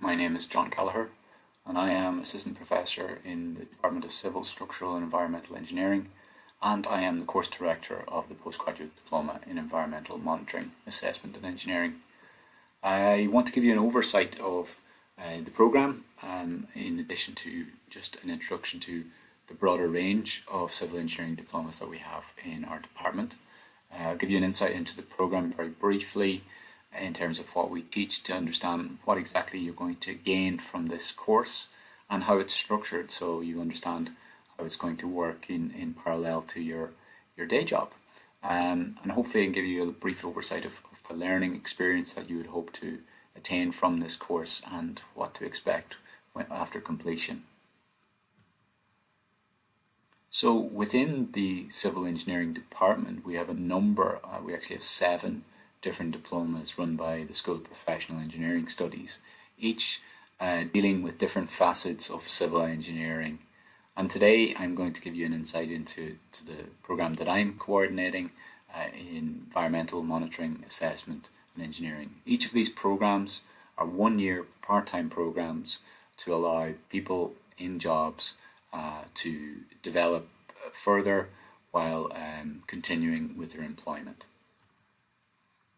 My name is John Gallagher, and I am Assistant Professor in the Department of Civil, Structural and Environmental Engineering, and I am the Course Director of the Postgraduate Diploma in Environmental Monitoring, Assessment and Engineering. I want to give you an oversight of the programme, in addition to just an introduction to the broader range of civil engineering diplomas that we have in our department. I'll give you an insight into the programme very briefly in terms of what we teach to understand what exactly you're going to gain from this course and how it's structured, so you understand how it's going to work in parallel to your day job. And hopefully I can give you a brief oversight of the learning experience that you would hope to attain from this course and what to expect after completion. So within the civil engineering department, we have a number, we actually have 7 different diplomas run by the School of Professional Engineering Studies, each dealing with different facets of civil engineering. And today I'm going to give you an insight into the programme that I'm coordinating in environmental monitoring, assessment and engineering. Each of these programmes are 1-year part-time programmes to allow people in jobs to develop further while continuing with their employment.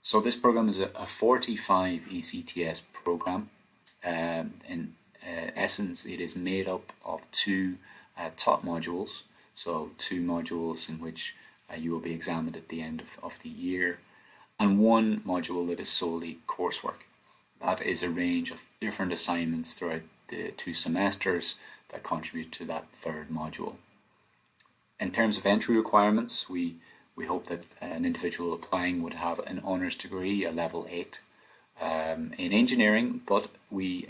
So this program is a 45 ECTS program. In essence, it is made up of 2 top modules. So 2 modules in which you will be examined at the end of the year, and 1 module that is solely coursework. That is a range of different assignments throughout the 2 semesters that contribute to that 3rd module. In terms of entry requirements, we hope that an individual applying would have an honours degree, a level 8 in engineering, but we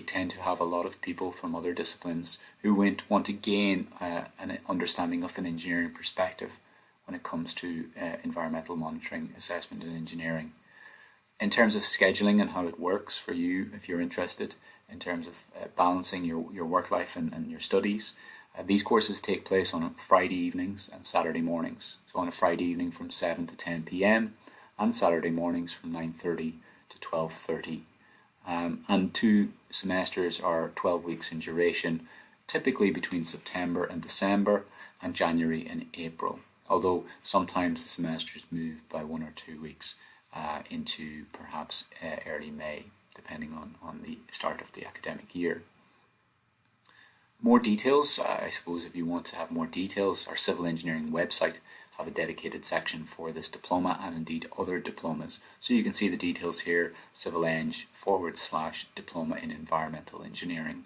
tend to have a lot of people from other disciplines who want to gain an understanding of an engineering perspective when it comes to environmental monitoring, assessment and engineering. In terms of scheduling and how it works for you, if you're interested, in terms of balancing your work life and your studies, these courses take place on Friday evenings and Saturday mornings. So on a Friday evening from 7 to 10 p.m. and Saturday mornings from 9:30 to 12:30. And 2 semesters are 12 weeks in duration, typically between September and December and January and April, although sometimes the semesters move by 1 or 2 weeks into perhaps early May, depending on the start of the academic year. More details, I suppose if you want to have more details, our civil engineering website have a dedicated section for this diploma and indeed other diplomas. So you can see the details here, civileng/diploma in environmental engineering.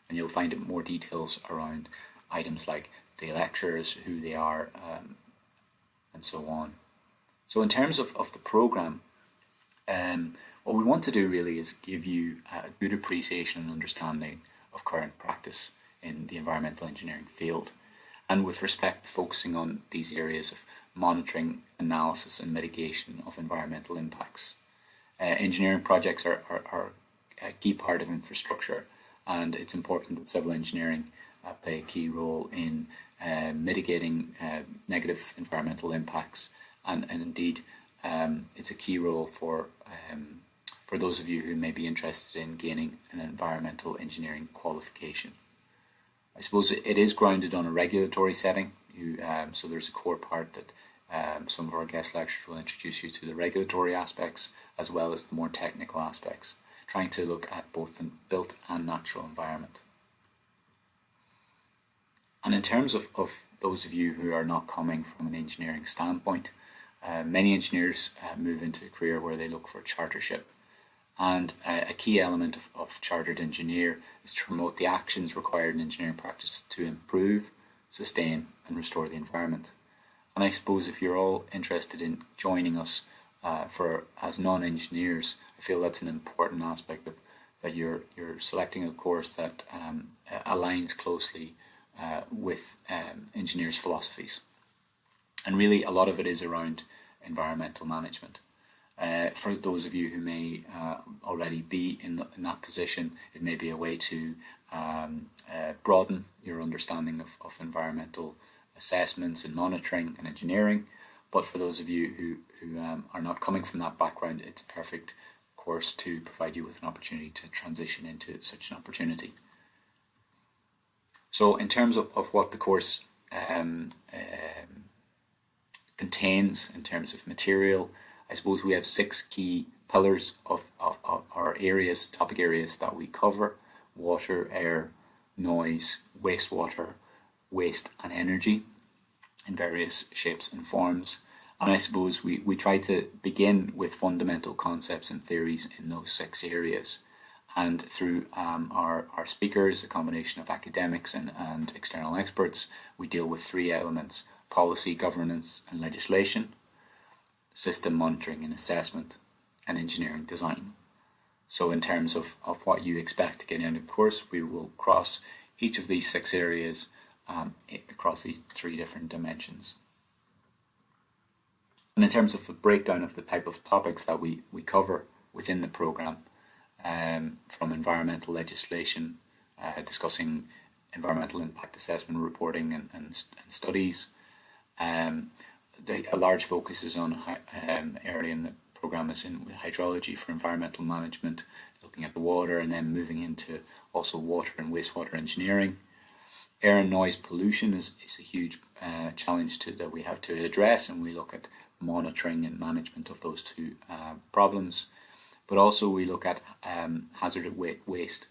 And you'll find more details around items like the lecturers, who they are, and so on. So in terms of the programme, what we want to do really is give you a good appreciation and understanding of current practice in the environmental engineering field, and with respect to focusing on these areas of monitoring, analysis and mitigation of environmental impacts. Engineering projects are a key part of infrastructure, and it's important that civil engineering play a key role in mitigating negative environmental impacts, and indeed it's a key role for those of you who may be interested in gaining an environmental engineering qualification. I suppose it is grounded on a regulatory setting, so there's a core part that some of our guest lecturers will introduce you to the regulatory aspects as well as the more technical aspects, trying to look at both the built and natural environment. And in terms of those of you who are not coming from an engineering standpoint, many engineers move into a career where they look for chartership. And a key element of chartered engineer is to promote the actions required in engineering practice to improve, sustain and restore the environment. And I suppose if you're all interested in joining us as non-engineers, I feel that's an important aspect of that you're selecting a course that aligns closely with engineers' philosophies. And really a lot of it is around environmental management. For those of you who may already be in that position, it may be a way to broaden your understanding of environmental assessments and monitoring and engineering. But for those of you who are not coming from that background, it's a perfect course to provide you with an opportunity to transition into such an opportunity. So in terms of what the course contains in terms of material, I suppose we have 6 key pillars of our areas, topic areas that we cover: water, air, noise, wastewater, waste and energy in various shapes and forms. And I suppose we try to begin with fundamental concepts and theories in those 6 areas. And through our speakers, a combination of academics and external experts, we deal with 3 elements: policy, governance and legislation, system monitoring and assessment, and engineering design. So in terms of what you expect to get out of the course, we will cross each of these 6 areas across these 3 different dimensions. And in terms of the breakdown of the type of topics that we cover within the programme, from environmental legislation, discussing environmental impact assessment reporting and studies. A large focus is on area in the programme is in hydrology for environmental management, looking at the water, and then moving into also water and wastewater engineering. Air and noise pollution is a huge challenge that we have to address, and we look at monitoring and management of those 2 problems. But also we look at hazardous waste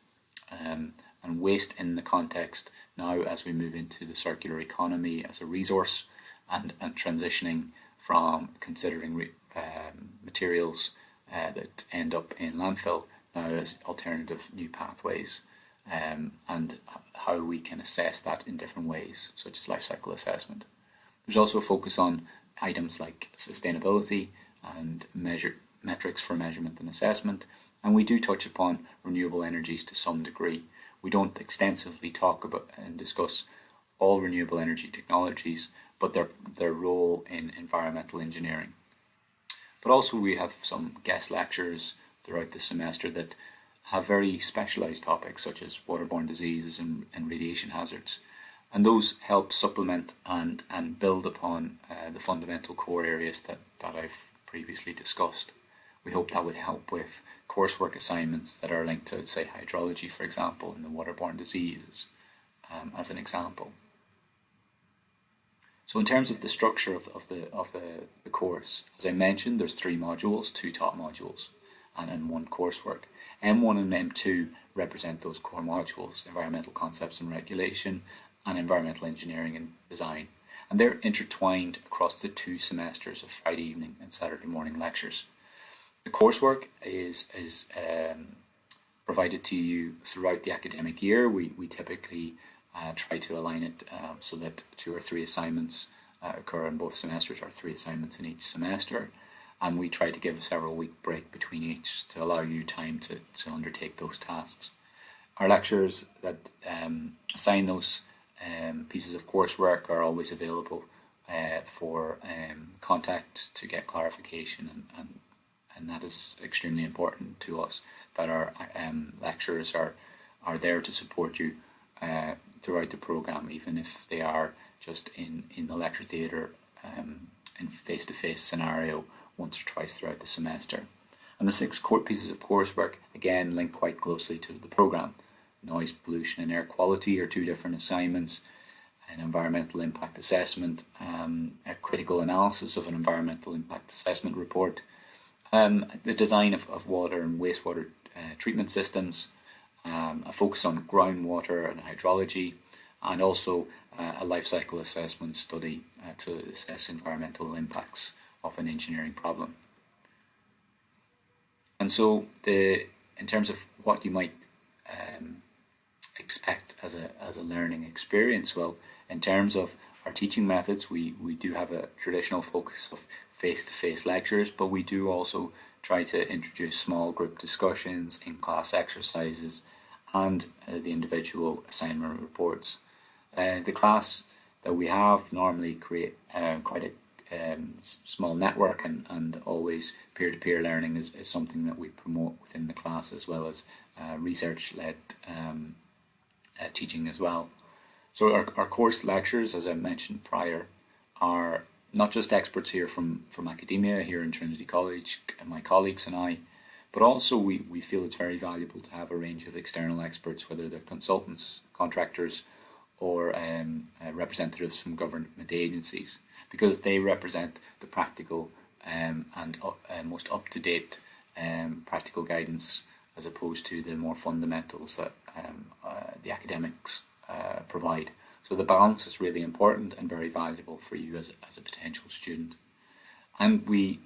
and waste in the context now as we move into the circular economy as a resource, and transitioning from considering materials that end up in landfill now as alternative new pathways, and how we can assess that in different ways, such as life cycle assessment. There's also a focus on items like sustainability and metrics for measurement and assessment, and we do touch upon renewable energies to some degree. We don't extensively talk about and discuss all renewable energy technologies, but their role in environmental engineering. But also we have some guest lectures throughout the semester that have very specialised topics such as waterborne diseases and radiation hazards, and those help supplement and build upon the fundamental core areas that I've previously discussed. We hope that would help with coursework assignments that are linked to, say, hydrology, for example, and the waterborne diseases, as an example. So in terms of the structure of the course, as I mentioned, there's 3 modules, 2 top modules, and then 1 coursework. M1 and M2 represent those core modules: environmental concepts and regulation, and environmental engineering and design. And they're intertwined across the 2 semesters of Friday evening and Saturday morning lectures. The coursework is provided to you throughout the academic year. We typically try to align it so that 2 or 3 assignments occur in both semesters, or 3 assignments in each semester, and we try to give a several-week break between each to allow you time to undertake those tasks. Our lecturers that assign those pieces of coursework are always available for contact to get clarification, and that is extremely important to us, that our lecturers are there to support you throughout the programme, even if they are just in the lecture theatre in face-to-face scenario once or twice throughout the semester. And the 6 core pieces of coursework again link quite closely to the programme. Noise pollution and air quality are 2 different assignments, an environmental impact assessment, a critical analysis of an environmental impact assessment report, the design of water and wastewater treatment systems, a focus on groundwater and hydrology, and also a life cycle assessment study to assess environmental impacts of an engineering problem. And so in terms of what you might expect as a learning experience, well, in terms of our teaching methods, we do have a traditional focus of face-to-face lectures, but we do also try to introduce small group discussions, in-class exercises, and the individual assignment reports. The class that we have normally create quite a small network, and always peer-to-peer learning is something that we promote within the class, as well as research-led teaching as well. So our course lectures, as I mentioned prior, are not just experts here from academia here in Trinity College, and my colleagues and I, But also we feel it's very valuable to have a range of external experts, whether they're consultants, contractors, or representatives from government agencies, because they represent the practical and most up-to-date practical guidance, as opposed to the more fundamentals that the academics provide. So the balance is really important and very valuable for you as a potential student. And we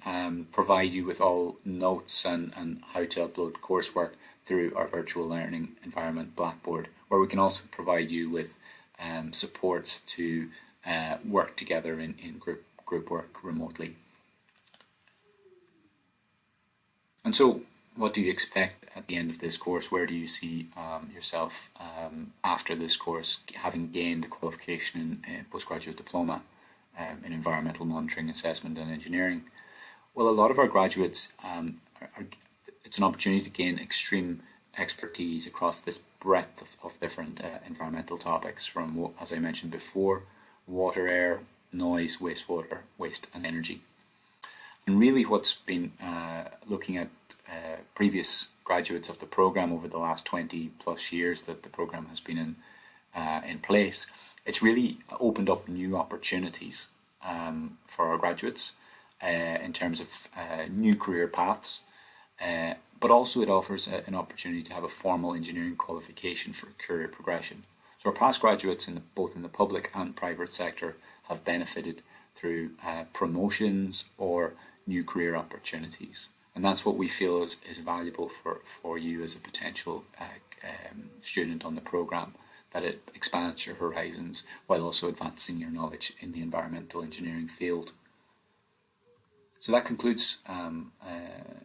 provide you with all notes and how to upload coursework through our virtual learning environment, Blackboard, where we can also provide you with supports to work together in group work remotely. And so, what do you expect at the end of this course? Where do you see yourself after this course, having gained a qualification in Postgraduate Diploma in Environmental Monitoring, Assessment and Engineering? Well, a lot of our graduates, it's an opportunity to gain extreme expertise across this breadth of different environmental topics, from, as I mentioned before, water, air, noise, wastewater, waste and energy. And really what's been looking at previous graduates of the programme over the last 20 plus years that the programme has been in place, it's really opened up new opportunities for our graduates in terms of new career paths, but also it offers an opportunity to have a formal engineering qualification for career progression. So our past graduates, both in the public and private sector, have benefited through promotions or new career opportunities. And that's what we feel is valuable for you as a potential student on the programme, that it expands your horizons while also advancing your knowledge in the environmental engineering field. So that concludes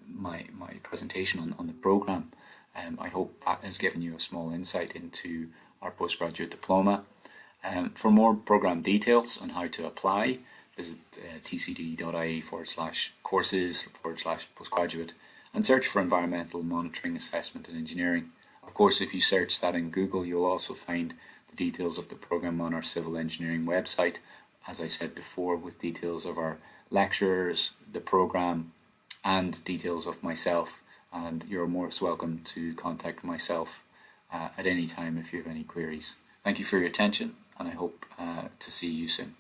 my presentation on the programme. I hope that has given you a small insight into our postgraduate diploma. For more programme details on how to apply, visit tcd.ie/courses/postgraduate and search for Environmental Monitoring, Assessment and Engineering. Of course, if you search that in Google, you'll also find the details of the programme on our civil engineering website, as I said before, with details of our lecturers, the programme, and details of myself. And you're most welcome to contact myself at any time if you have any queries. Thank you for your attention, and I hope to see you soon.